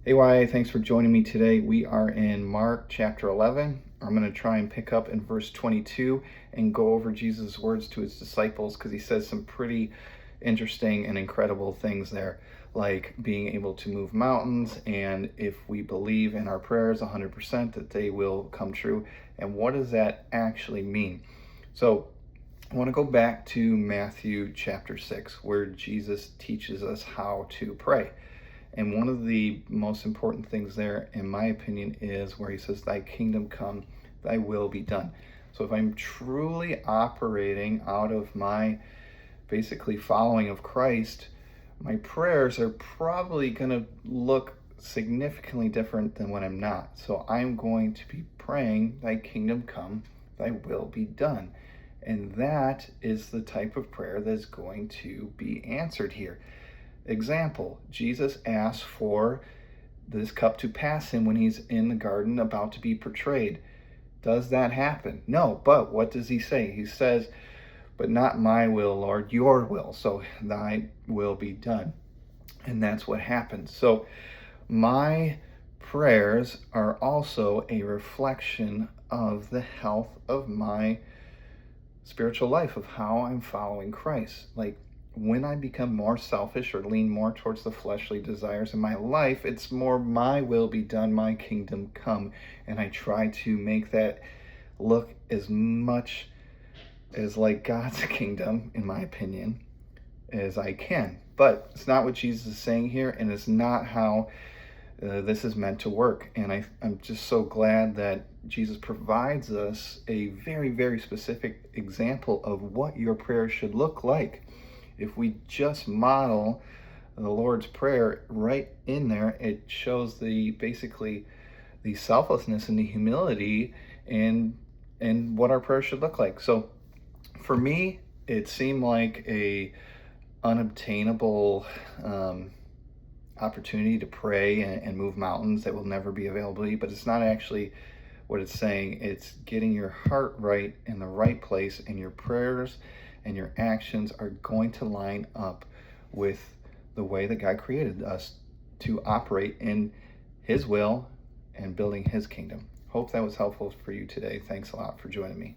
Hey, YA, thanks for joining me today. We are in Mark chapter 11. I'm going to try and pick up in verse 22 and go over Jesus' words to his disciples because he says some pretty interesting and incredible things there, like being able to move mountains, and if we believe in our prayers 100%, that they will come true. And what does that actually mean? So I want to go back to Matthew chapter 6, where Jesus teaches us how to pray. And one of the most important things there, in my opinion, is where he says, "Thy kingdom come, thy will be done." So if I'm truly operating out of my basically following of Christ, my prayers are probably going to look significantly different than when I'm not. So I'm going to be praying, "Thy kingdom come, thy will be done." And that is the type of prayer that's going to be answered here. Example, Jesus asks for this cup to pass him when he's in the garden about to be portrayed. Does that happen? No, but what does he say? He says, "But not my will, Lord, your will. So thy will be done." And that's what happens. So my prayers are also a reflection of the health of my spiritual life, of how I'm following Christ. Like, when I become more selfish or lean more towards the fleshly desires in my life, it's more "my will be done, my kingdom come." And I try to make that look as much as like God's kingdom, in my opinion, as I can. But it's not what Jesus is saying here, and it's not how this is meant to work. And I'm just so glad that Jesus provides us a very, very specific example of what your prayer should look like. If we just model the Lord's Prayer right in there, it shows basically the selflessness and the humility and what our prayer should look like. So for me, it seemed like a unobtainable opportunity to pray and move mountains that will never be available to you, but it's not actually what it's saying. It's getting your heart right in the right place, and your prayers and your actions are going to line up with the way that God created us to operate in his will and building his kingdom. Hope that was helpful for you today. Thanks a lot for joining me.